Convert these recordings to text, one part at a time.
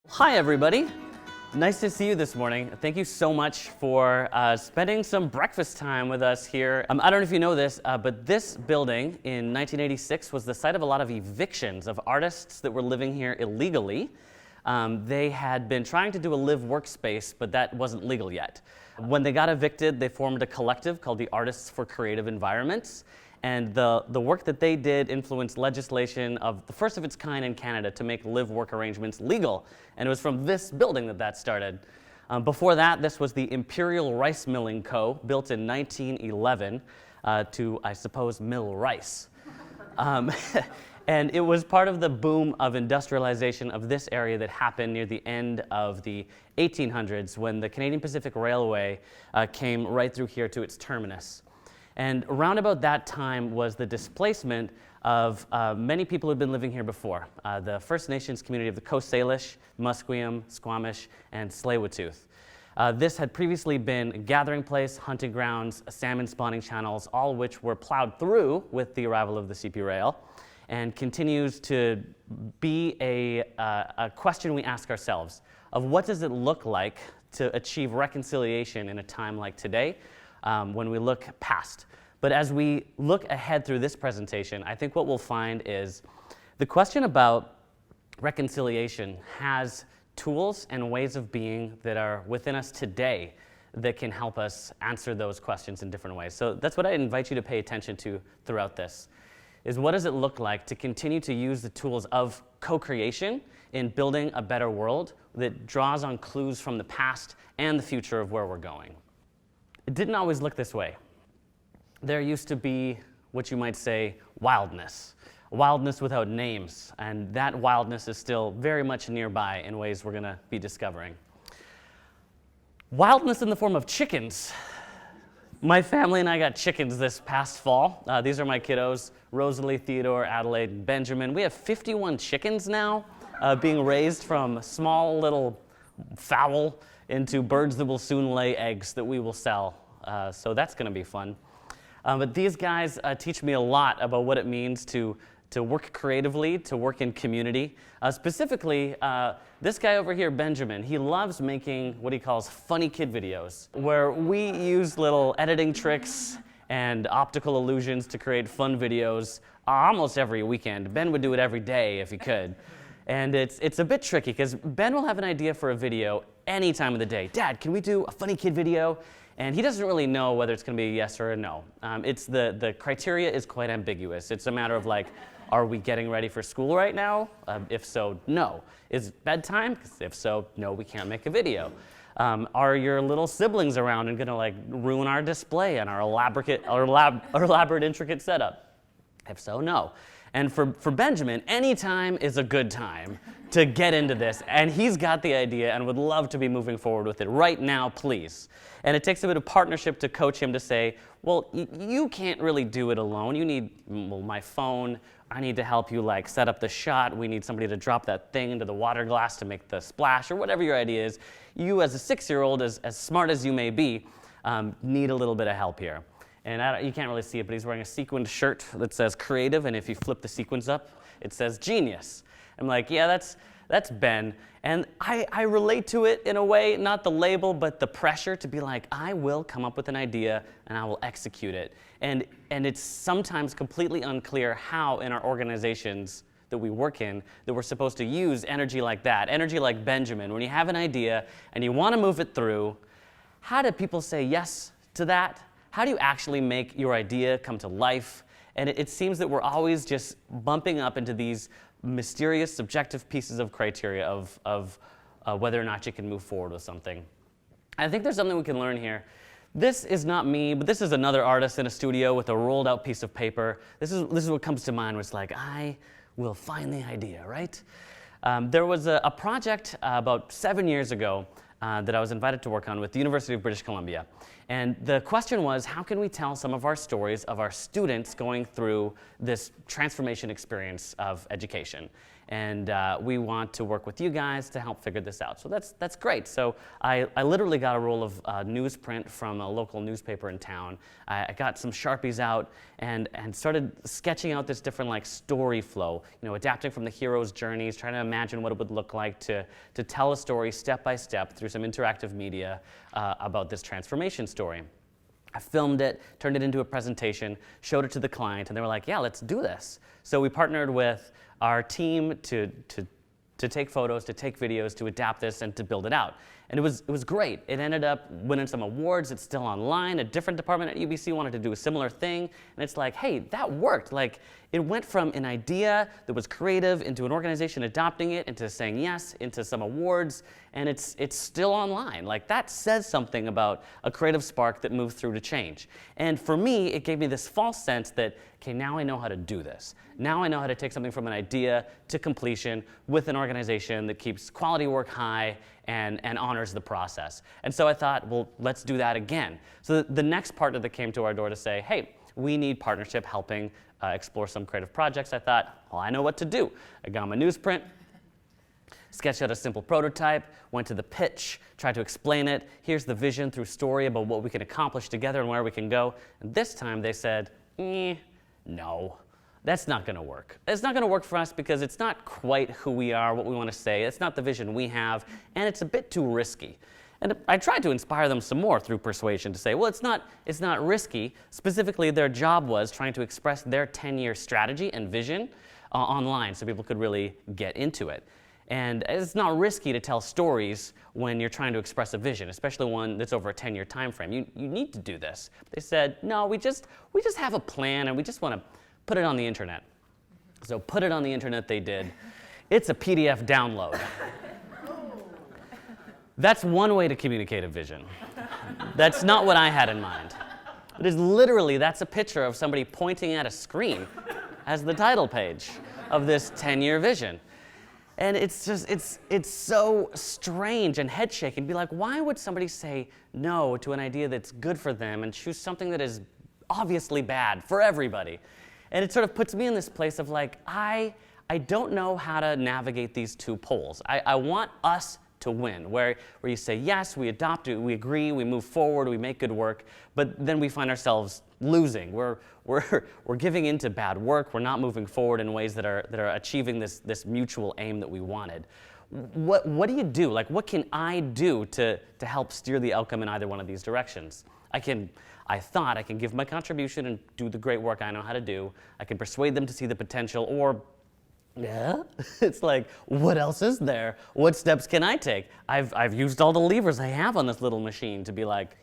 Hi everybody, nice to see you this morning. Thank you so much for spending some breakfast time with us here. I don't know if you know this, but this building in 1986 was the site of a lot of evictions of artists that were living here illegally. They had been trying to do a live workspace, but that wasn't legal yet. When they got evicted, they formed a collective called the Artists for Creative Environments. And the work that they did influenced legislation of the first of its kind in Canada to make live work arrangements legal. And it was from this building that started. Before that, this was the Imperial Rice Milling Co., built in 1911 to, I suppose, mill rice. And it was part of the boom of industrialization of this area that happened near the end of the 1800s when the Canadian Pacific Railway came right through here to its terminus. And around about that time was the displacement of many people who had been living here before. The First Nations community of the Coast Salish, Musqueam, Squamish, and Tsleil-Waututh. This had previously been a gathering place, hunting grounds, salmon spawning channels, all of which were plowed through with the arrival of the CP Rail, and continues to be a question we ask ourselves of what does it look like to achieve reconciliation in a time like today, when we look past. But as we look ahead through this presentation, I think what we'll find is the question about reconciliation has tools and ways of being that are within us today that can help us answer those questions in different ways. So that's what I invite you to pay attention to throughout this, is what does it look like to continue to use the tools of co-creation in building a better world that draws on clues from the past and the future of where we're going. It didn't always look this way. There used to be what you might say wildness without names, and that wildness is still very much nearby in ways we're going to be discovering. Wildness in the form of chickens. My family and I got chickens this past fall. These are my kiddos, Rosalie, Theodore, Adelaide, and Benjamin. We have 51 chickens now, being raised from small little fowl into birds that will soon lay eggs that we will sell. So that's going to be fun. But these guys teach me a lot about what it means to work creatively, to work in community. Specifically, this guy over here, Benjamin, he loves making what he calls funny kid videos, where we use little editing tricks and optical illusions to create fun videos almost every weekend. Ben would do it every day if he could. And it's a bit tricky because Ben will have an idea for a video any time of the day. Dad, can we do a funny kid video? And he doesn't really know whether it's going to be a yes or a no. The criteria is quite ambiguous. It's a matter of like, are we getting ready for school right now? If so, no. Is it bedtime? 'Cause if so, no, we can't make a video. Are your little siblings around and going to like ruin our display and our elaborate intricate setup? If so, no. And for Benjamin, any time is a good time to get into this. And he's got the idea and would love to be moving forward with it right now, please. And it takes a bit of partnership to coach him to say, well, you can't really do it alone. You need my phone. I need to help you like set up the shot. We need somebody to drop that thing into the water glass to make the splash, or whatever your idea is. You as a 6-year-old, as smart as you may be, need a little bit of help here. And you can't really see it, but he's wearing a sequined shirt that says creative, and if you flip the sequins up, it says genius. I'm like, yeah, that's Ben. And I relate to it in a way, not the label, but the pressure to be like, I will come up with an idea and I will execute it. And it's sometimes completely unclear how in our organizations that we work in that we're supposed to use energy like that, energy like Benjamin. When you have an idea and you want to move it through, how do people say yes to that? How do you actually make your idea come to life? And it seems that we're always just bumping up into these mysterious, subjective pieces of criteria of whether or not you can move forward with something. I think there's something we can learn here. This is not me, but this is another artist in a studio with a rolled out piece of paper. This is what comes to mind, where it's like, I will find the idea, right? There was a project about 7 years ago that I was invited to work on with the University of British Columbia. And the question was, how can we tell some of our stories of our students going through this transformation experience of education? and we want to work with you guys to help figure this out. So that's great. So I literally got a roll of newsprint from a local newspaper in town. I got some Sharpies out and started sketching out this different like story flow, adapting from the hero's journeys, trying to imagine what it would look like to tell a story step by step through some interactive media about this transformation story. I filmed it, turned it into a presentation, showed it to the client, and they were like, yeah, let's do this. So we partnered with our team to take photos, to take videos, to adapt this, and to build it out. And it was great. It ended up winning some awards. It's still online. A different department at UBC wanted to do a similar thing. And it's like, hey, that worked. Like, it went from an idea that was creative into an organization adopting it, into saying yes, into some awards, and it's still online. Like, that says something about a creative spark that moved through to change. And for me, it gave me this false sense that, okay, now I know how to do this. Now I know how to take something from an idea to completion with an organization that keeps quality work high and honors the process. And so I thought, well, let's do that again. So the next partner that came to our door to say, hey, we need partnership helping explore some creative projects, I thought, well, I know what to do. I got my newsprint, sketched out a simple prototype, went to the pitch, tried to explain it. Here's the vision through story about what we can accomplish together and where we can go. And this time they said, no. That's not going to work. It's not going to work for us because it's not quite who we are, what we want to say. It's not the vision we have, and it's a bit too risky. And I tried to inspire them some more through persuasion to say, well, it's not risky. Specifically, their job was trying to express their 10-year strategy and vision online so people could really get into it. And it's not risky to tell stories when you're trying to express a vision, especially one that's over a 10-year time frame. You need to do this. They said, no, we just have a plan, and we just want to put it on the internet. So put it on the internet they did. It's a PDF download. That's one way to communicate a vision. That's not what I had in mind. It is literally, that's a picture of somebody pointing at a screen as the title page of this 10-year vision. And it's just, it's so strange and head shaking. Be like, why would somebody say no to an idea that's good for them and choose something that is obviously bad for everybody? And it sort of puts me in this place of like, I don't know how to navigate these two poles. I want us to win, where you say, yes, we adopt it, we agree, we move forward, we make good work, but then we find ourselves losing. We're giving into bad work, we're not moving forward in ways that are achieving this mutual aim that we wanted. What do you do? Like, what can I do to help steer the outcome in either one of these directions? I thought I can give my contribution and do the great work I know how to do. I can persuade them to see the potential, or, yeah, it's like, what else is there? What steps can I take? I've used all the levers I have on this little machine to be like,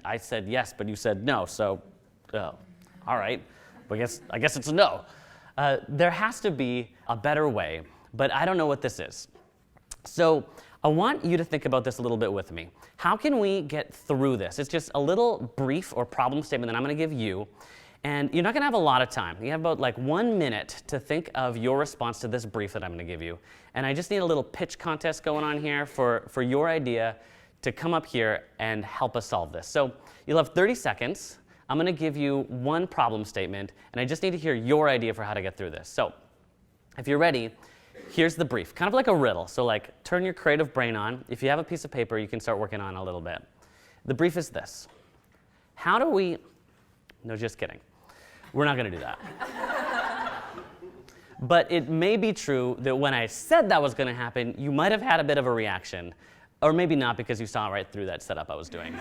I said yes, but you said no, so, all right, I guess it's a no. There has to be a better way, but I don't know what this is. So I want you to think about this a little bit with me. How can we get through this? It's just a little brief or problem statement that I'm going to give you, and you're not going to have a lot of time. You have about like 1 minute to think of your response to this brief that I'm going to give you. And I just need a little pitch contest going on here for your idea to come up here and help us solve this. So you'll have 30 seconds. I'm going to give you one problem statement, and I just need to hear your idea for how to get through this. So if you're ready, here's the brief, kind of like a riddle. So like, turn your creative brain on. If you have a piece of paper, you can start working on it a little bit. The brief is this. How do we, no, just kidding. We're not going to do that. But it may be true that when I said that was going to happen, you might have had a bit of a reaction. Or maybe not, because you saw right through that setup I was doing.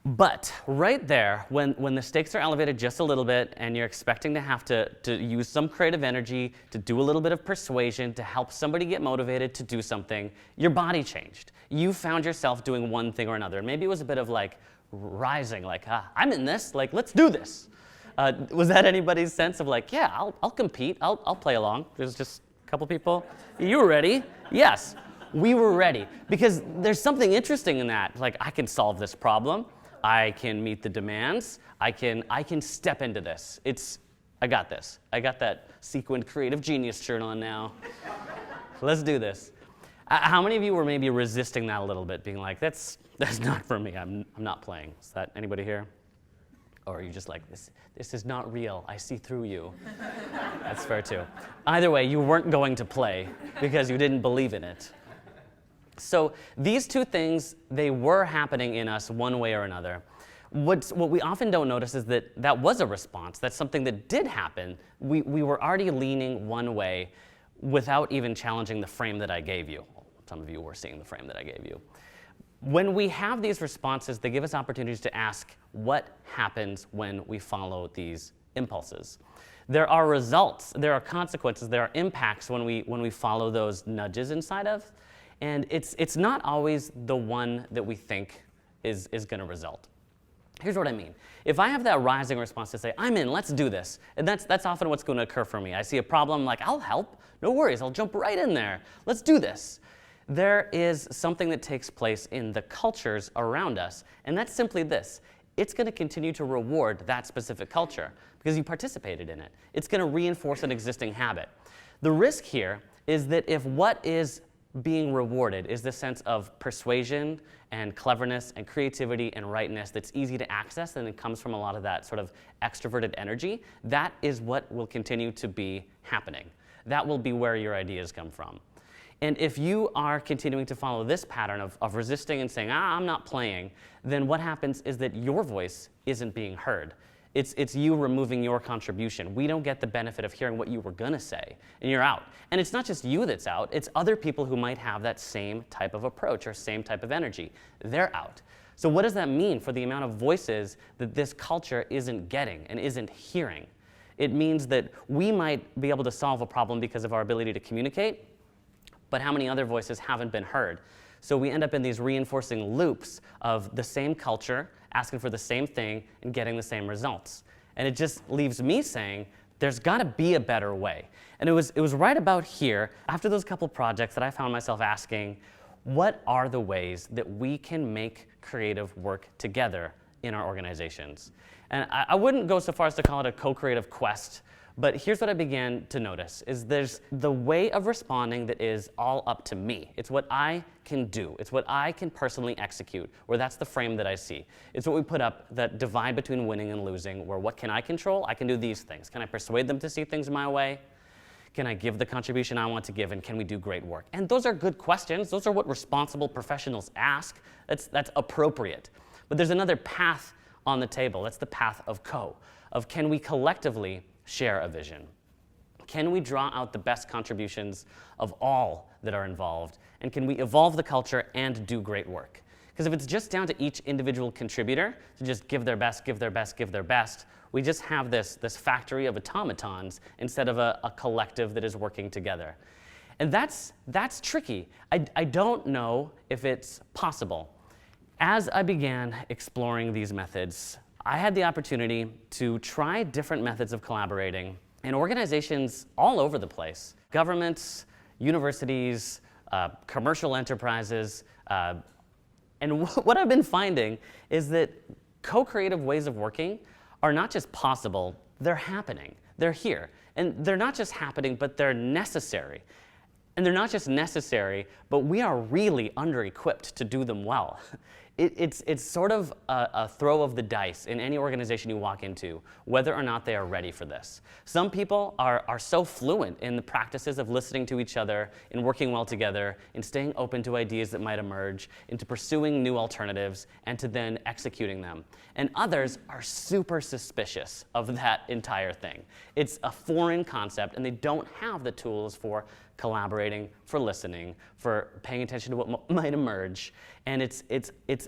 But right there, when the stakes are elevated just a little bit and you're expecting to have to use some creative energy, to do a little bit of persuasion, to help somebody get motivated to do something, your body changed. You found yourself doing one thing or another. Maybe it was a bit of like rising, like, I'm in this, like, let's do this. Was that anybody's sense of like, yeah, I'll compete, I'll play along? There's just a couple people. You were ready? Yes, we were ready. Because there's something interesting in that. Like, I can solve this problem. I can meet the demands. I can step into this. I got this. I got that sequined creative genius shirt on now. Let's do this. How many of you were maybe resisting that a little bit, being like, that's not for me. I'm not playing. Is that anybody here? Or are you just like, this is not real, I see through you? That's fair too. Either way, you weren't going to play because you didn't believe in it. So these two things, they were happening in us one way or another. What we often don't notice is that that was a response. That's something that did happen. We were already leaning one way without even challenging the frame that I gave you. Some of you were seeing the frame that I gave you. When we have these responses, they give us opportunities to ask what happens when we follow these impulses. There are results, there are consequences, there are impacts when we follow those nudges inside of, and it's not always the one that we think is going to result. Here's what I mean. If I have that rising response to say, I'm in, let's do this, and that's often what's going to occur for me. I see a problem, like, I'll help, no worries, I'll jump right in there, let's do this. There is something that takes place in the cultures around us, and that's simply this. It's going to continue to reward that specific culture because you participated in it. It's going to reinforce an existing habit. The risk here is that if what is being rewarded is the sense of persuasion and cleverness and creativity and rightness that's easy to access, and it comes from a lot of that sort of extroverted energy, that is what will continue to be happening. That will be where your ideas come from. And if you are continuing to follow this pattern of resisting and saying, I'm not playing, then what happens is that your voice isn't being heard. It's you removing your contribution. We don't get the benefit of hearing what you were going to say, and you're out. And it's not just you that's out, it's other people who might have that same type of approach or same type of energy. They're out. So what does that mean for the amount of voices that this culture isn't getting and isn't hearing? It means that we might be able to solve a problem because of our ability to communicate, but how many other voices haven't been heard? So we end up in these reinforcing loops of the same culture, asking for the same thing, and getting the same results. And it just leaves me saying, there's gotta be a better way. And it was right about here, after those couple projects, that I found myself asking, what are the ways that we can make creative work together in our organizations? And I wouldn't go so far as to call it a co-creative quest, but here's what I began to notice, is there's the way of responding that is all up to me. It's what I can do. It's what I can personally execute, where that's the frame that I see. It's what we put up, that divide between winning and losing, where what can I control? I can do these things. Can I persuade them to see things my way? Can I give the contribution I want to give, and can we do great work? And those are good questions. Those are what responsible professionals ask. That's appropriate. But there's another path on the table. That's the path of of can we collectively share a vision? Can we draw out the best contributions of all that are involved? And can we evolve the culture and do great work? Because if it's just down to each individual contributor to just give their best, give their best, give their best, we just have this factory of automatons instead of a collective that is working together. And that's tricky. I don't know if it's possible. As I began exploring these methods, I had the opportunity to try different methods of collaborating in organizations all over the place. Governments, universities, commercial enterprises. And what I've been finding is that co-creative ways of working are not just possible, they're happening. They're here. And they're not just happening, but they're necessary. And they're not just necessary, but we are really under-equipped to do them well. It's sort of a throw of the dice in any organization you walk into, whether or not they are ready for this. Some people are so fluent in the practices of listening to each other, in working well together, in staying open to ideas that might emerge, into pursuing new alternatives, and to then executing them. And others are super suspicious of that entire thing. It's a foreign concept, and they don't have the tools for collaborating, for listening, for paying attention to what might emerge. And it's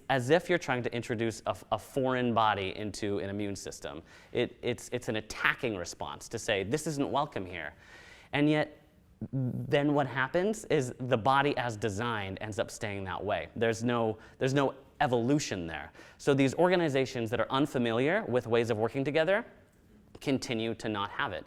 as if you're trying to introduce a foreign body into an immune system. It's an attacking response to say, this isn't welcome here. And yet, then what happens is the body as designed ends up staying that way. There's no evolution there. So these organizations that are unfamiliar with ways of working together continue to not have it.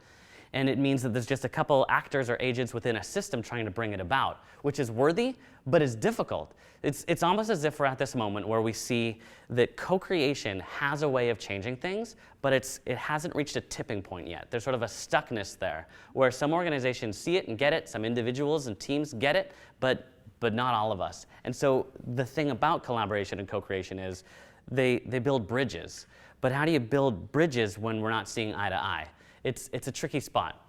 And it means that there's just a couple actors or agents within a system trying to bring it about, which is worthy, but is difficult. It's almost as if we're at this moment where we see that co-creation has a way of changing things, but it hasn't reached a tipping point yet. There's sort of a stuckness there, where some organizations see it and get it, some individuals and teams get it, but not all of us. And so the thing about collaboration and co-creation is they build bridges. But how do you build bridges when we're not seeing eye to eye? It's a tricky spot.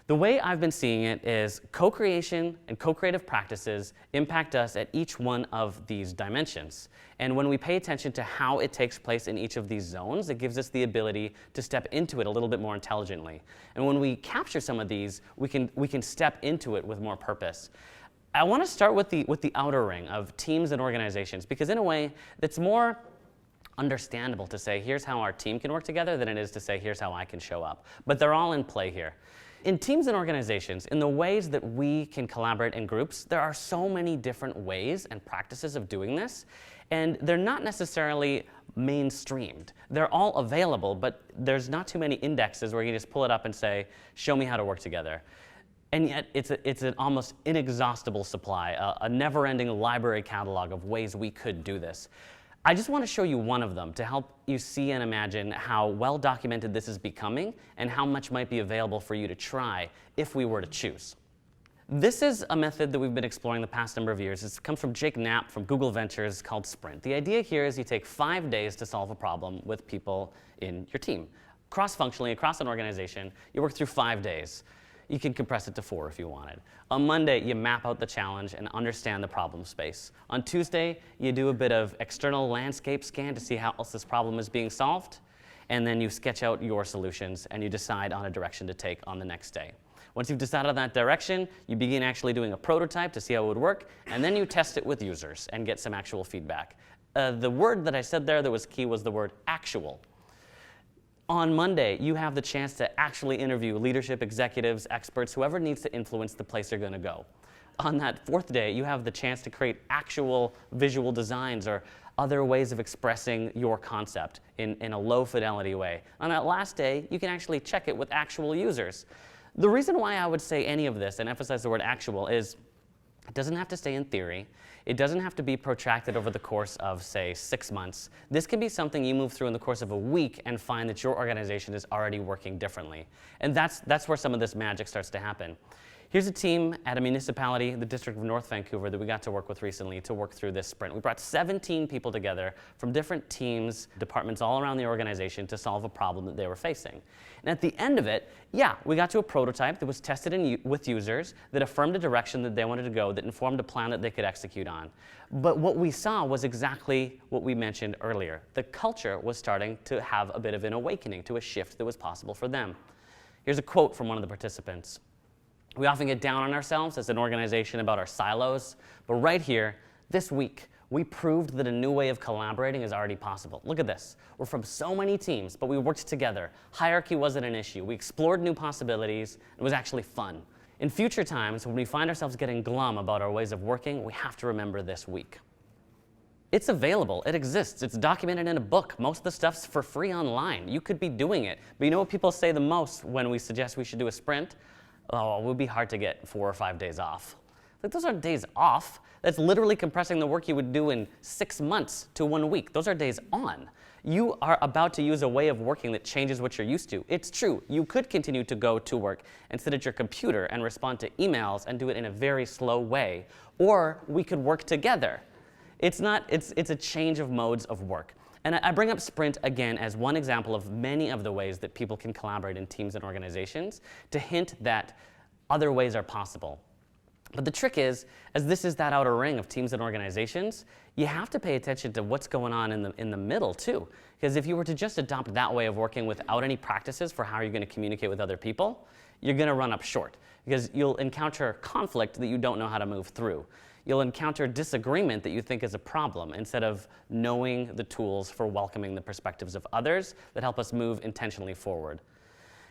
The way I've been seeing it is co-creation and co-creative practices impact us at each one of these dimensions. And when we pay attention to how it takes place in each of these zones, it gives us the ability to step into it a little bit more intelligently. And when we capture some of these, we can step into it with more purpose. I want to start with the outer ring of teams and organizations, because in a way, it's more understandable to say, here's how our team can work together than it is to say, here's how I can show up. But they're all in play here. In teams and organizations, in the ways that we can collaborate in groups, there are so many different ways and practices of doing this, and they're not necessarily mainstreamed. They're all available, but there's not too many indexes where you can just pull it up and say, show me how to work together. And yet, it's an almost inexhaustible supply, a never-ending library catalog of ways we could do this. I just want to show you one of them to help you see and imagine how well documented this is becoming and how much might be available for you to try if we were to choose. This is a method that we've been exploring the past number of years. It comes from Jake Knapp from Google Ventures, called Sprint. The idea here is you take 5 days to solve a problem with people in your team. Cross-functionally, across an organization, you work through 5 days. You can compress it to 4 if you wanted. On Monday, you map out the challenge and understand the problem space. On Tuesday, you do a bit of external landscape scan to see how else this problem is being solved. And then you sketch out your solutions and you decide on a direction to take on the next day. Once you've decided on that direction, you begin actually doing a prototype to see how it would work, and then you test it with users and get some actual feedback. The word that I said there that was key was the word actual. On Monday, you have the chance to actually interview leadership, executives, experts, whoever needs to influence the place you're going to go. On that 4th day, you have the chance to create actual visual designs or other ways of expressing your concept in a low fidelity way. On that last day, you can actually check it with actual users. The reason why I would say any of this and emphasize the word actual is it doesn't have to stay in theory. It doesn't have to be protracted over the course of, say, 6 months. This can be something you move through in the course of a week and find that your organization is already working differently. And that's where some of this magic starts to happen. Here's a team at a municipality, the District of North Vancouver, that we got to work with recently to work through this sprint. We brought 17 people together from different teams, departments all around the organization to solve a problem that they were facing. And at the end of it, yeah, we got to a prototype that was tested with users that affirmed a direction that they wanted to go, that informed a plan that they could execute on. But what we saw was exactly what we mentioned earlier. The culture was starting to have a bit of an awakening to a shift that was possible for them. Here's a quote from one of the participants. We often get down on ourselves as an organization about our silos, but right here, this week, we proved that a new way of collaborating is already possible. Look at this. We're from so many teams, but we worked together. Hierarchy wasn't an issue. We explored new possibilities. It was actually fun. In future times, when we find ourselves getting glum about our ways of working, we have to remember this week. It's available. It exists. It's documented in a book. Most of the stuff's for free online. You could be doing it. But you know what people say the most when we suggest we should do a sprint? Oh, it would be hard to get 4 or 5 days off. Like, those aren't days off. That's literally compressing the work you would do in 6 months to 1 week. Those are days on. You are about to use a way of working that changes what you're used to. It's true. You could continue to go to work and sit at your computer and respond to emails and do it in a very slow way. Or we could work together. It's a change of modes of work. And I bring up Sprint again as one example of many of the ways that people can collaborate in teams and organizations to hint that other ways are possible. But the trick is, as this is that outer ring of teams and organizations, you have to pay attention to what's going on in the middle too. Because if you were to just adopt that way of working without any practices for how you're going to communicate with other people, you're going to run up short. Because you'll encounter conflict that you don't know how to move through. You'll encounter disagreement that you think is a problem instead of knowing the tools for welcoming the perspectives of others that help us move intentionally forward.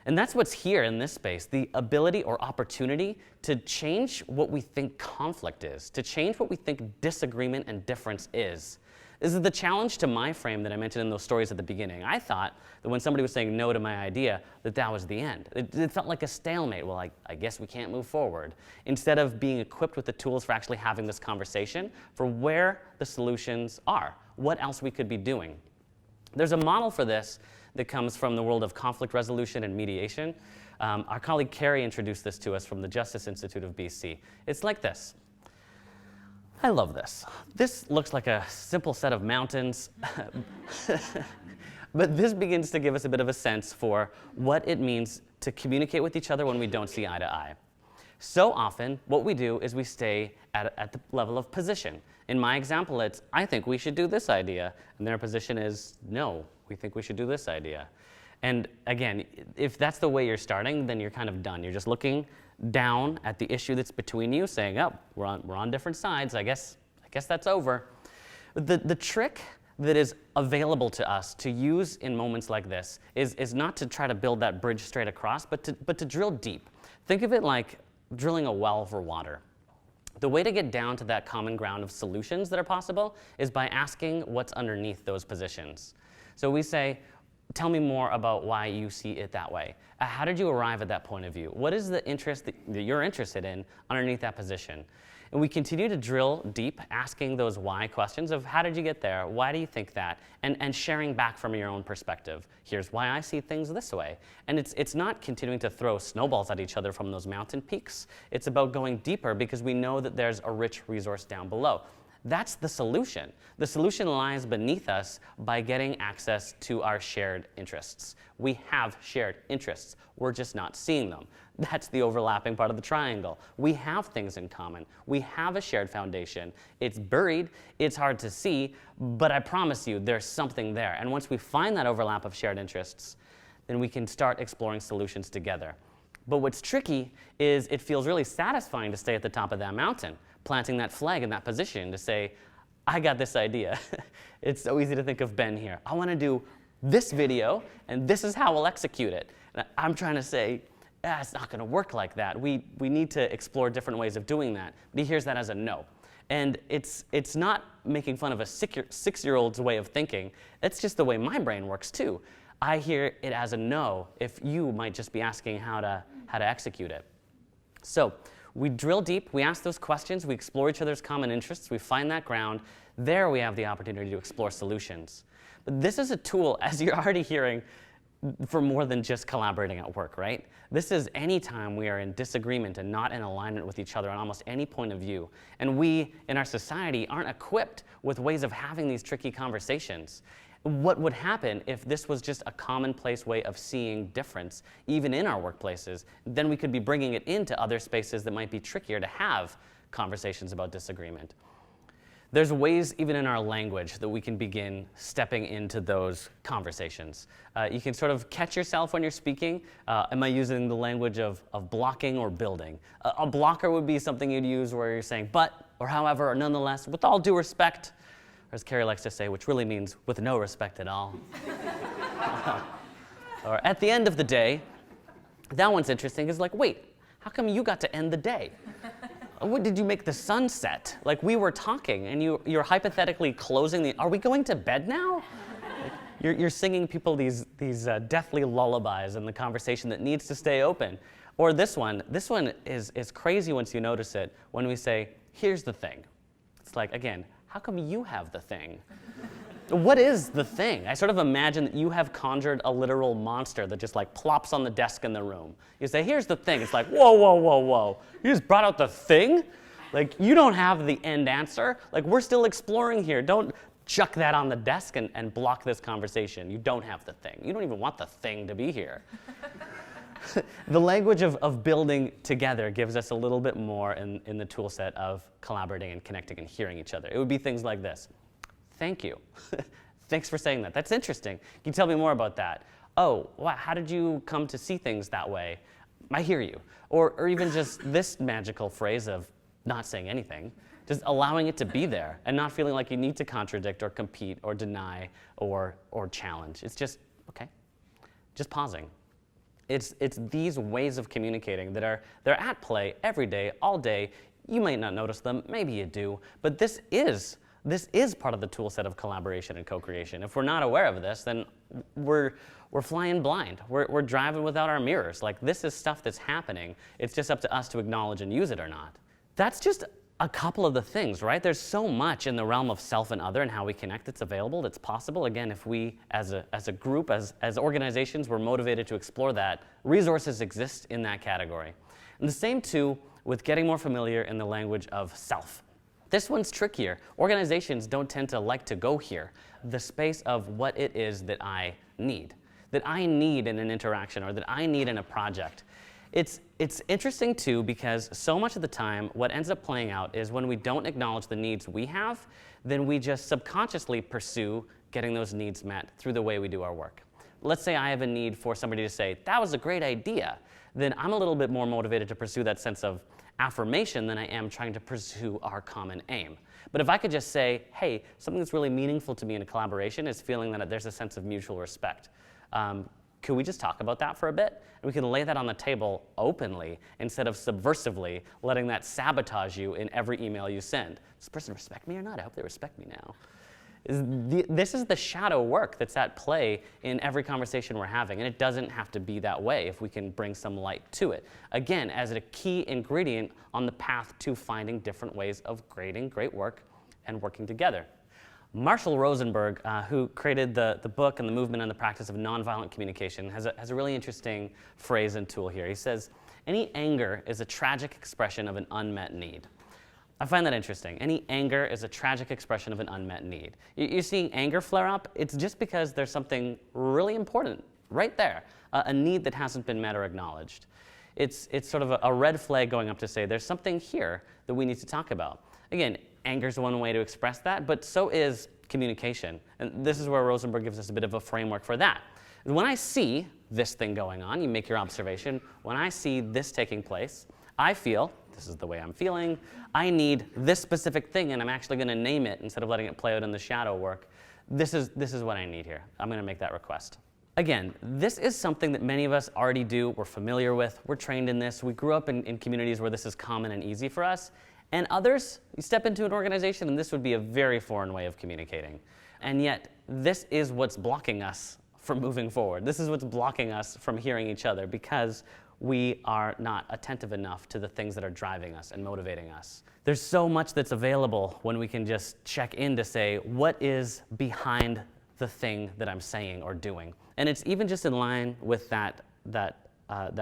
And that's what's here in this space, the ability or opportunity to change what we think conflict is, to change what we think disagreement and difference is. This is the challenge to my frame that I mentioned in those stories at the beginning. I thought that when somebody was saying no to my idea, that was the end. It felt like a stalemate. Well, I guess we can't move forward. Instead of being equipped with the tools for actually having this conversation for where the solutions are, what else we could be doing. There's a model for this that comes from the world of conflict resolution and mediation. Our colleague Carrie introduced this to us from the Justice Institute of BC. It's like this. I love this. This looks like a simple set of mountains, but this begins to give us a bit of a sense for what it means to communicate with each other when we don't see eye to eye. So often, what we do is we stay at the level of position. In my example, it's, I think we should do this idea. And their position is, no, we think we should do this idea. And again, if that's the way you're starting, then you're kind of done. You're just looking down at the issue that's between you, saying, oh, we're on different sides. I guess that's over. The trick that is available to us to use in moments like this is not to try to build that bridge straight across, but to drill deep. Think of it like drilling a well for water. The way to get down to that common ground of solutions that are possible is by asking what's underneath those positions. So we say, tell me more about why you see it that way. How did you arrive at that point of view? What is the interest that you're interested in underneath that position? And we continue to drill deep, asking those why questions of how did you get there? Why do you think that? And sharing back from your own perspective. Here's why I see things this way. And it's not continuing to throw snowballs at each other from those mountain peaks. It's about going deeper because we know that there's a rich resource down below. That's the solution. The solution lies beneath us by getting access to our shared interests. We have shared interests. We're just not seeing them. That's the overlapping part of the triangle. We have things in common. We have a shared foundation. It's buried. It's hard to see, but I promise you there's something there. And once we find that overlap of shared interests, then we can start exploring solutions together. But what's tricky is it feels really satisfying to stay at the top of that mountain, planting that flag in that position to say, I got this idea. It's so easy to think of Ben here. I want to do this video, and this is how we'll execute it. And I'm trying to say, it's not going to work like that. We need to explore different ways of doing that. But he hears that as a no. And it's not making fun of a six-year-old's way of thinking. It's just the way my brain works, too. I hear it as a no if you might just be asking how to execute it. So we drill deep, we ask those questions, we explore each other's common interests, we find that ground. There we have the opportunity to explore solutions. But this is a tool, as you're already hearing, for more than just collaborating at work, right? This is any time we are in disagreement and not in alignment with each other on almost any point of view. And we, in our society, aren't equipped with ways of having these tricky conversations. What would happen if this was just a commonplace way of seeing difference, even in our workplaces? Then we could be bringing it into other spaces that might be trickier to have conversations about disagreement. There's ways, even in our language, that we can begin stepping into those conversations. You can sort of catch yourself when you're speaking. Am I using the language of blocking or building? A blocker would be something you'd use where you're saying but, or however, or nonetheless, with all due respect, or as Carrie likes to say, which really means with no respect at all. Or at the end of the day, that one's interesting, is like, wait, how come you got to end the day? What did you make the sun set? Like we were talking and you're hypothetically closing the, are we going to bed now? Like, you're singing people these deathly lullabies in the conversation that needs to stay open. Or this one is crazy once you notice it, when we say, here's the thing. It's like, again, how come you have the thing? What is the thing? I sort of imagine that you have conjured a literal monster that just like plops on the desk in the room. You say, here's the thing. It's like, whoa, whoa, whoa, whoa. You just brought out the thing? Like, you don't have the end answer. Like, we're still exploring here. Don't chuck that on the desk and block this conversation. You don't have the thing. You don't even want the thing to be here. The language of building together gives us a little bit more in the tool set of collaborating and connecting and hearing each other. It would be things like this. Thank you. Thanks for saying that. That's interesting. Can you tell me more about that? Oh, wow, how did you come to see things that way? I hear you. Or even just this magical phrase of not saying anything, just allowing it to be there and not feeling like you need to contradict or compete or deny or challenge. It's just, okay, just pausing. It's these ways of communicating that they're at play every day, all day. You might not notice them, maybe you do, but this is part of the tool set of collaboration and co-creation. If we're not aware of this, then we're flying blind. We're driving without our mirrors. Like, this is stuff that's happening. It's just up to us to acknowledge and use it or not. That's just a couple of the things, right? There's so much in the realm of self and other and how we connect that's available, that's possible. Again, if we, as a group, as organizations, we're motivated to explore that, resources exist in that category. And the same, too, with getting more familiar in the language of self. This one's trickier. Organizations don't tend to like to go here. The space of what it is that I need in an interaction or that I need in a project. It's interesting too because so much of the time what ends up playing out is when we don't acknowledge the needs we have, then we just subconsciously pursue getting those needs met through the way we do our work. Let's say I have a need for somebody to say, that was a great idea. Then I'm a little bit more motivated to pursue that sense of affirmation than I am trying to pursue our common aim. But if I could just say, hey, something that's really meaningful to me in a collaboration is feeling that there's a sense of mutual respect. Could we just talk about that for a bit? And we can lay that on the table openly instead of subversively letting that sabotage you in every email you send. Does this person respect me or not? I hope they respect me now. This is the shadow work that's at play in every conversation we're having, and it doesn't have to be that way if we can bring some light to it. Again, as a key ingredient on the path to finding different ways of creating great work and working together. Marshall Rosenberg, who created the book and the movement and the practice of nonviolent communication, has a really interesting phrase and tool here. He says, any anger is a tragic expression of an unmet need. I find that interesting. Any anger is a tragic expression of an unmet need. You're seeing anger flare up, it's just because there's something really important right there, a need that hasn't been met or acknowledged. It's sort of a red flag going up to say there's something here that we need to talk about. Again, anger is one way to express that, but so is communication. And this is where Rosenberg gives us a bit of a framework for that. When I see this thing going on, you make your observation, when I see this taking place, I feel, this is the way I'm feeling, I need this specific thing and I'm actually going to name it instead of letting it play out in the shadow work. This is what I need here. I'm going to make that request. Again, this is something that many of us already do, we're familiar with, we're trained in this, we grew up in communities where this is common and easy for us. And others, you step into an organization and this would be a very foreign way of communicating. And yet, this is what's blocking us from moving forward. This is what's blocking us from hearing each other because we are not attentive enough to the things that are driving us and motivating us. There's so much that's available when we can just check in to say, what is behind the thing that I'm saying or doing? And it's even just in line with that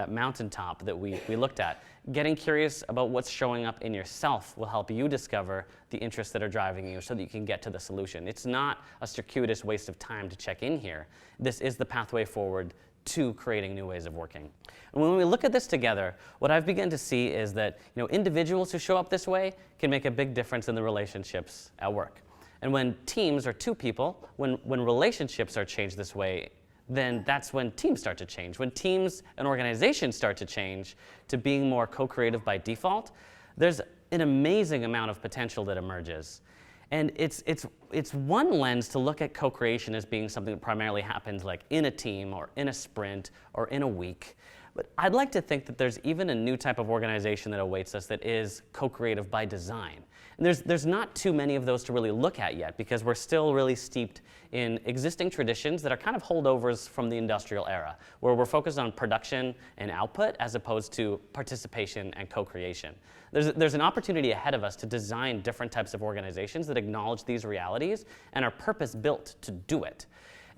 mountaintop that we looked at. Getting curious about what's showing up in yourself will help you discover the interests that are driving you so that you can get to the solution. It's not a circuitous waste of time to check in here. This is the pathway forward to creating new ways of working. And when we look at this together, what I've begun to see is that individuals who show up this way can make a big difference in the relationships at work. And when teams or two people, when relationships are changed this way, then that's when teams start to change. When teams and organizations start to change to being more co-creative by default, there's an amazing amount of potential that emerges. And it's one lens to look at co-creation as being something that primarily happens like in a team or in a sprint or in a week. But I'd like to think that there's even a new type of organization that awaits us that is co-creative by design. And there's not too many of those to really look at yet because we're still really steeped in existing traditions that are kind of holdovers from the industrial era, where we're focused on production and output as opposed to participation and co-creation. There's an opportunity ahead of us to design different types of organizations that acknowledge these realities and are purpose-built to do it.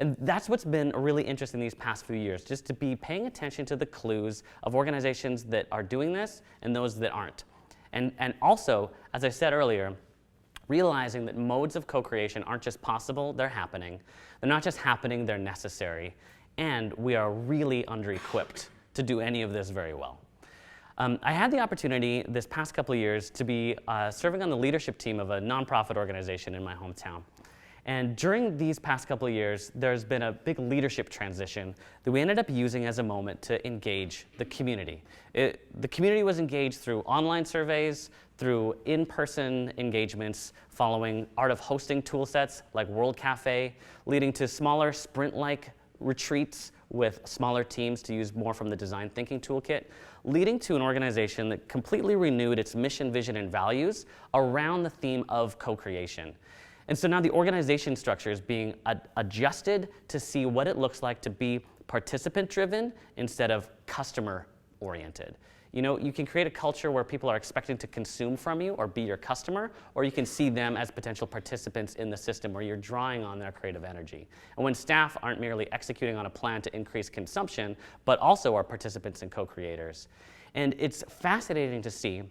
And that's what's been really interesting these past few years, just to be paying attention to the clues of organizations that are doing this and those that aren't. And also, as I said earlier, realizing that modes of co-creation aren't just possible, they're happening. They're not just happening, they're necessary. And we are really under-equipped to do any of this very well. I had the opportunity this past couple of years to be serving on the leadership team of a nonprofit organization in my hometown. And during these past couple of years, there's been a big leadership transition that we ended up using as a moment to engage the community. The community was engaged through online surveys, through in-person engagements, following art of hosting tool sets like World Cafe, leading to smaller sprint-like retreats with smaller teams to use more from the design thinking toolkit, leading to an organization that completely renewed its mission, vision, and values around the theme of co-creation. And so now the organization structure is being adjusted to see what it looks like to be participant-driven instead of customer-oriented. You can create a culture where people are expecting to consume from you or be your customer, or you can see them as potential participants in the system where you're drawing on their creative energy. And when staff aren't merely executing on a plan to increase consumption, but also are participants and co-creators. And it's fascinating to see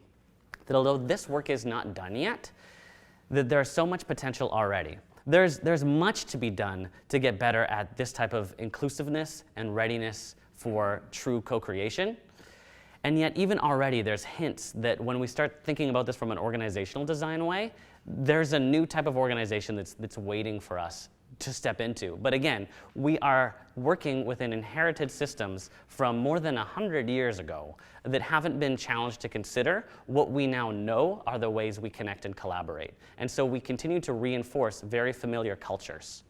that although this work is not done yet, that there's so much potential already. There's much to be done to get better at this type of inclusiveness and readiness for true co-creation. And yet, even already, there's hints that when we start thinking about this from an organizational design way, there's a new type of organization that's waiting for us to step into. But again, we are working within inherited systems from more than 100 years ago that haven't been challenged to consider what we now know are the ways we connect and collaborate. And so we continue to reinforce very familiar cultures.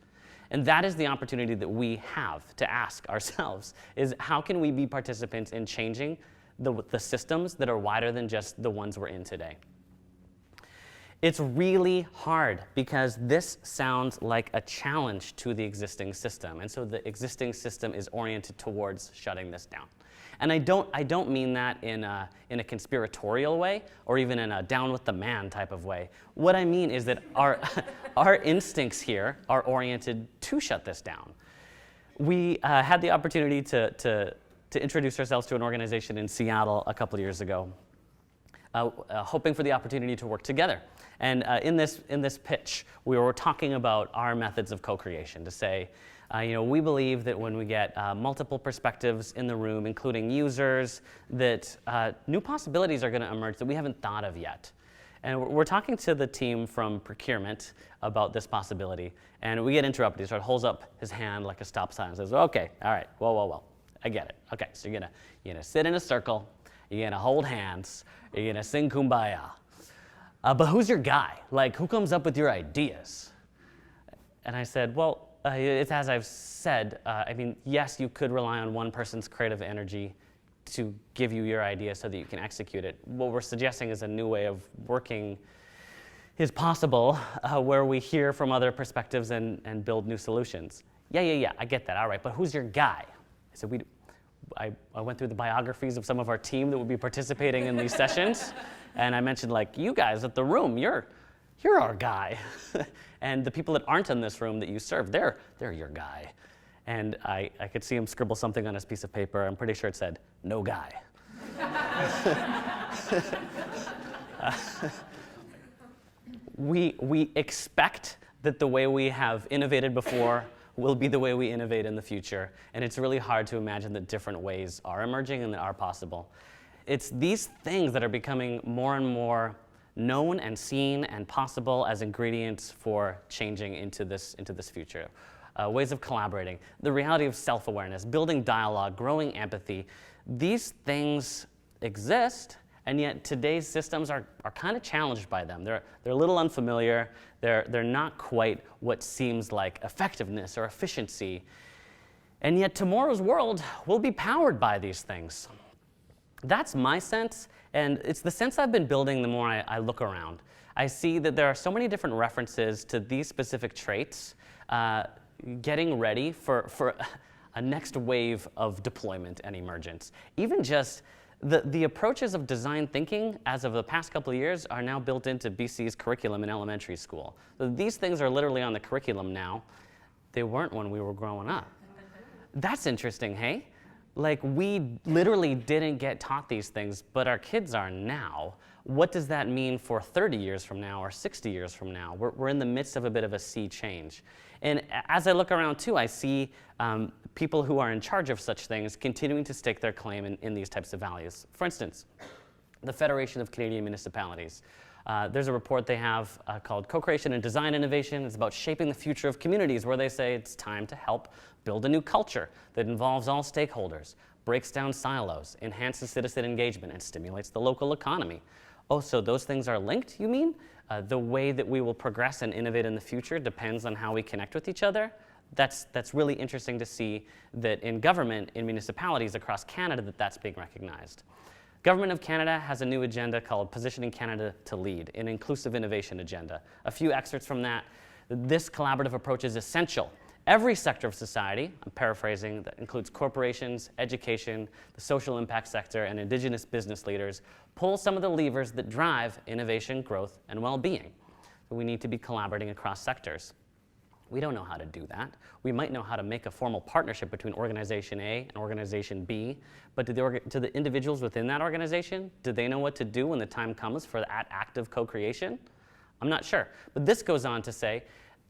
And that is the opportunity that we have to ask ourselves, is how can we be participants in changing the systems that are wider than just the ones we're in today? It's really hard because this sounds like a challenge to the existing system. And so the existing system is oriented towards shutting this down. And I don't mean that in a conspiratorial way or even in a down with the man type of way. What I mean is that our instincts here are oriented to shut this down. We had the opportunity to introduce ourselves to an organization in Seattle a couple years ago, hoping for the opportunity to work together. And in this pitch, we were talking about our methods of co-creation to say, we believe that when we get multiple perspectives in the room, including users, that new possibilities are going to emerge that we haven't thought of yet. And we're talking to the team from procurement about this possibility, and we get interrupted. He sort of holds up his hand like a stop sign and says, "Okay, all right, well, I get it. Okay, so you're gonna sit in a circle, you're gonna hold hands, you're gonna sing Kumbaya. But who's your guy? Like, who comes up with your ideas?" And I said, well, it's as I've said. Yes, you could rely on one person's creative energy to give you your idea so that you can execute it. What we're suggesting is a new way of working is possible, where we hear from other perspectives and build new solutions. Yeah, I get that. All right, but who's your guy? I said, I went through the biographies of some of our team that would be participating in these sessions, and I mentioned, like, you guys at the room, you're our guy. And the people that aren't in this room that you serve, they're your guy. And I could see him scribble something on his piece of paper. I'm pretty sure it said, "No guy." We expect that the way we have innovated before will be the way we innovate in the future. And it's really hard to imagine that different ways are emerging and that are possible. It's these things that are becoming more and more known and seen and possible as ingredients for changing into this future. Ways of collaborating, the reality of self-awareness, building dialogue, growing empathy. These things exist, and yet today's systems are kind of challenged by them. They're a little unfamiliar. They're not quite what seems like effectiveness or efficiency. And yet tomorrow's world will be powered by these things. That's my sense, and it's the sense I've been building the more I look around. I see that there are so many different references to these specific traits getting ready for a next wave of deployment and emergence. Even just the approaches of design thinking as of the past couple of years are now built into BC's curriculum in elementary school. So these things are literally on the curriculum now. They weren't when we were growing up. That's interesting, hey? Like, we literally didn't get taught these things, but our kids are now. What does that mean for 30 years from now or 60 years from now? We're in the midst of a bit of a sea change. And as I look around too, I see people who are in charge of such things continuing to stake their claim in these types of values. For instance, the Federation of Canadian Municipalities. There's a report they have called Co-Creation and Design Innovation. It's about shaping the future of communities, where they say it's time to help build a new culture that involves all stakeholders, breaks down silos, enhances citizen engagement, and stimulates the local economy. Oh, so those things are linked, you mean? The way that we will progress and innovate in the future depends on how we connect with each other? That's really interesting to see that in government, in municipalities across Canada, that's being recognized. Government of Canada has a new agenda called Positioning Canada to Lead, an inclusive innovation agenda. A few excerpts from that. This collaborative approach is essential. Every sector of society, I'm paraphrasing, that includes corporations, education, the social impact sector, and Indigenous business leaders, pull some of the levers that drive innovation, growth, and well-being. So we need to be collaborating across sectors. We don't know how to do that. We might know how to make a formal partnership between organization A and organization B, but to the individuals within that organization, do they know what to do when the time comes for that act of co-creation? I'm not sure. But this goes on to say,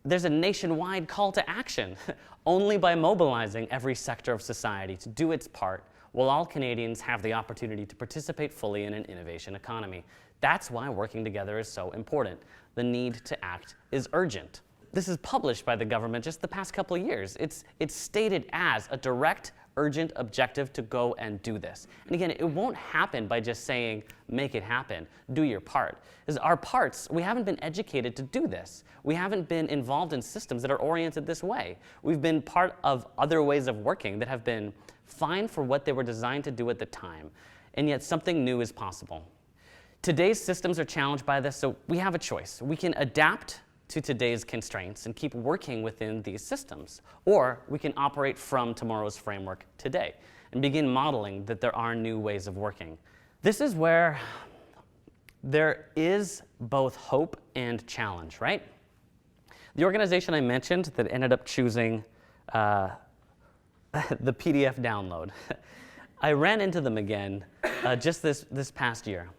there's a nationwide call to action. Only by mobilizing every sector of society to do its part will all Canadians have the opportunity to participate fully in an innovation economy. That's why working together is so important. The need to act is urgent. This is published by the government just the past couple of years. It's stated as a direct, urgent objective to go and do this. And again, it won't happen by just saying, make it happen, do your part. Because our parts, we haven't been educated to do this. We haven't been involved in systems that are oriented this way. We've been part of other ways of working that have been fine for what they were designed to do at the time. And yet something new is possible. Today's systems are challenged by this, so we have a choice. We can adapt to today's constraints and keep working within these systems. Or we can operate from tomorrow's framework today and begin modeling that there are new ways of working. This is where there is both hope and challenge, right? The organization I mentioned that ended up choosing the PDF download, I ran into them again just this past year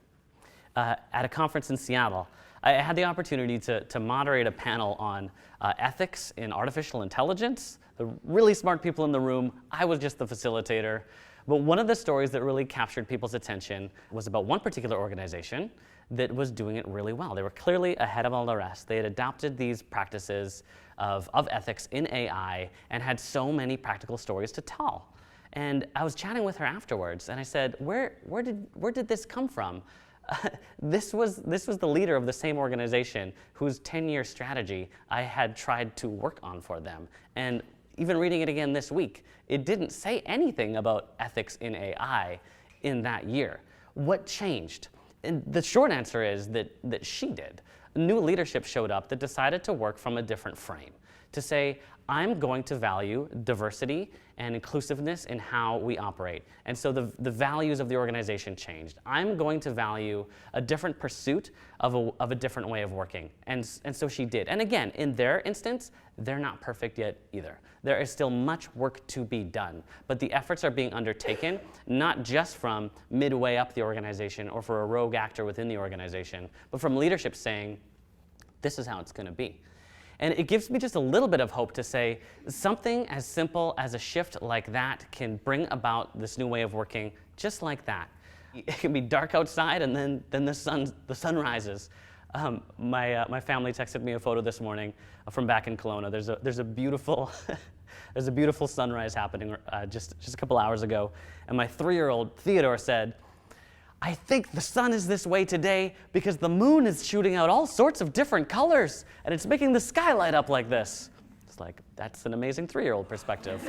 at a conference in Seattle. I had the opportunity to moderate a panel on ethics in artificial intelligence. The really smart people in the room, I was just the facilitator. But one of the stories that really captured people's attention was about one particular organization that was doing it really well. They were clearly ahead of all the rest. They had adopted these practices of ethics in AI and had so many practical stories to tell. And I was chatting with her afterwards, and I said, where did this come from? This was the leader of the same organization whose 10-year strategy I had tried to work on for them. And even reading it again this week, it didn't say anything about ethics in AI in that year. What changed? And the short answer is that she did. New leadership showed up that decided to work from a different frame, to say, I'm going to value diversity and inclusiveness in how we operate. And so the values of the organization changed. I'm going to value a different pursuit of a different way of working. And so she did. And again, in their instance, they're not perfect yet either. There is still much work to be done. But the efforts are being undertaken, not just from midway up the organization or for a rogue actor within the organization, but from leadership saying, this is how it's going to be. And it gives me just a little bit of hope to say something as simple as a shift like that can bring about this new way of working just like that. It can be dark outside and then the sun rises. My family texted me a photo this morning from back in Kelowna. There's a beautiful there's a beautiful sunrise happening just a couple hours ago, and my 3-year-old Theodore said, I think the sun is this way today because the moon is shooting out all sorts of different colors and it's making the sky light up like this. It's like, that's an amazing 3-year-old perspective.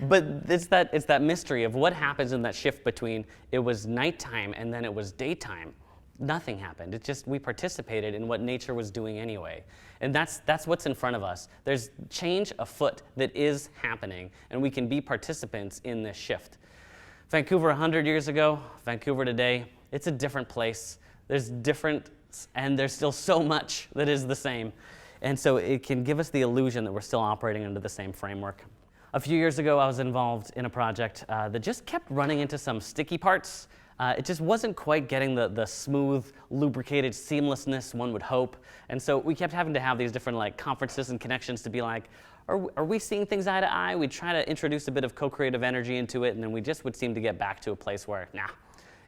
But it's that mystery of what happens in that shift between it was nighttime and then it was daytime. Nothing happened. It just, we participated in what nature was doing anyway. And that's what's in front of us. There's change afoot that is happening, and we can be participants in this shift. Vancouver 100 years ago, Vancouver today, it's a different place. There's different, and there's still so much that is the same. And so it can give us the illusion that we're still operating under the same framework. A few years ago, I was involved in a project that just kept running into some sticky parts. It just wasn't quite getting the smooth, lubricated seamlessness one would hope. And so we kept having to have these different conferences and connections to be like, are we seeing things eye to eye? We'd try to introduce a bit of co-creative energy into it, and then we just would seem to get back to a place where, nah,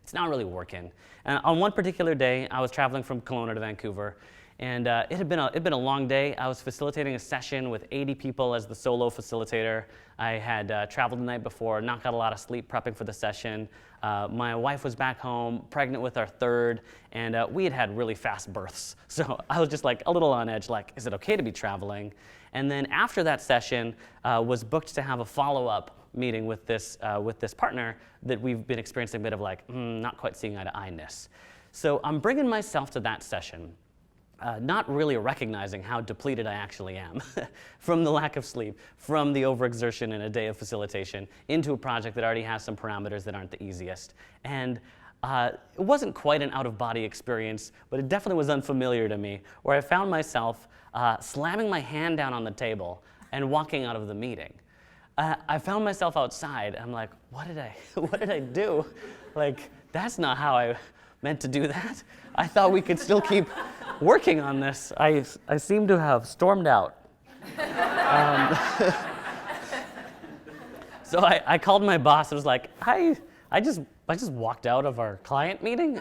it's not really working. And on one particular day, I was traveling from Kelowna to Vancouver, and it had been a long day. I was facilitating a session with 80 people as the solo facilitator. I had traveled the night before, not got a lot of sleep prepping for the session. My wife was back home, pregnant with our third, and we had really fast births. So I was just a little on edge, is it okay to be traveling? And then after that session, was booked to have a follow-up meeting with this partner that we've been experiencing a bit of not quite seeing eye to eye-ness. So I'm bringing myself to that session, not really recognizing how depleted I actually am from the lack of sleep, from the overexertion in a day of facilitation, into a project that already has some parameters that aren't the easiest. And it wasn't quite an out-of-body experience, but it definitely was unfamiliar to me, where I found myself slamming my hand down on the table and walking out of the meeting. I found myself outside. I'm like, what did I do? That's not how I meant to do that. I thought we could still keep working on this, I seem to have stormed out. So I called my boss and was like, I just walked out of our client meeting.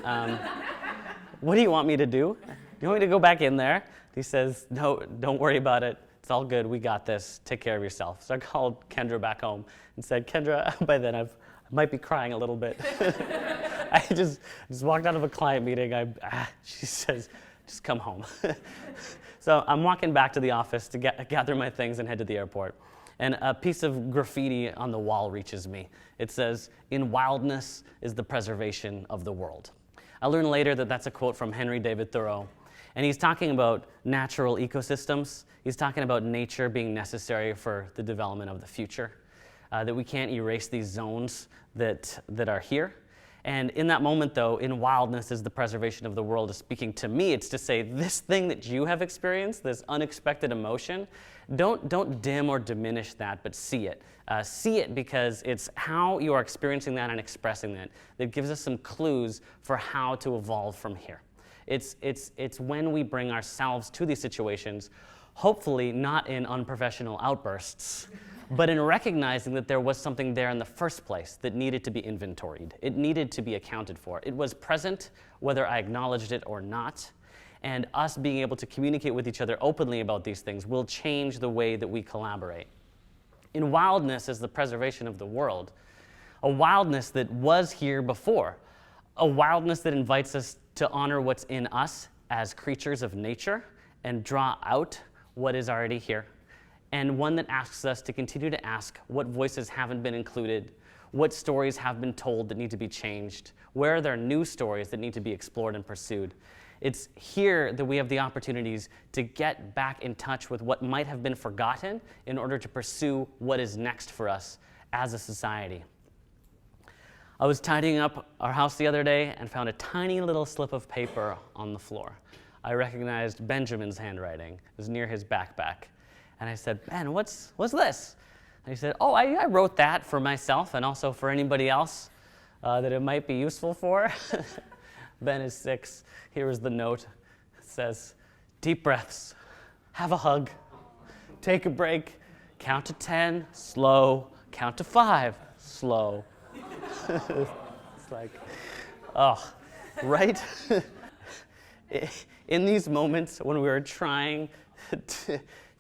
What do you want me to do? Do you want me to go back in there? He says, no, don't worry about it. It's all good. We got this. Take care of yourself. So I called Kendra back home and said, Kendra, by then I might be crying a little bit. I just walked out of a client meeting. She says, just come home. So I'm walking back to the office to gather my things and head to the airport. And a piece of graffiti on the wall reaches me. It says, "In wildness is the preservation of the world." I learned later that that's a quote from Henry David Thoreau. And he's talking about natural ecosystems. He's talking about nature being necessary for the development of the future, that we can't erase these zones that are here. And in that moment, though, in wildness is the preservation of the world is speaking to me. It's to say, this thing that you have experienced, this unexpected emotion, don't dim or diminish that, but see it. See it because it's how you are experiencing that and expressing that gives us some clues for how to evolve from here. It's when we bring ourselves to these situations, hopefully not in unprofessional outbursts, but in recognizing that there was something there in the first place that needed to be inventoried. It needed to be accounted for. It was present, whether I acknowledged it or not, and us being able to communicate with each other openly about these things will change the way that we collaborate. In wildness is the preservation of the world, a wildness that was here before, a wildness that invites us to honor what's in us as creatures of nature and draw out what is already here, and one that asks us to continue to ask what voices haven't been included, what stories have been told that need to be changed, where are there new stories that need to be explored and pursued. It's here that we have the opportunities to get back in touch with what might have been forgotten in order to pursue what is next for us as a society. I was tidying up our house the other day and found a tiny little slip of paper on the floor. I recognized Benjamin's handwriting. It was near his backpack. And I said, Ben, what's this? And he said, oh, I wrote that for myself and also for anybody else that it might be useful for. Ben is 6. Here is the note. It says, deep breaths, have a hug, take a break, count to 10, slow, count to 5, slow. It's like, oh, right? In these moments when we are trying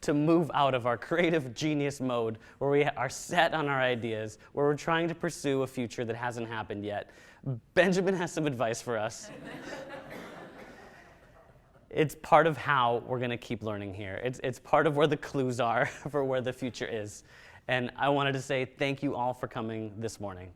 to move out of our creative genius mode, where we are set on our ideas, where we're trying to pursue a future that hasn't happened yet, Benjamin has some advice for us. It's part of how we're going to keep learning here. It's part of where the clues are for where the future is. And I wanted to say thank you all for coming this morning.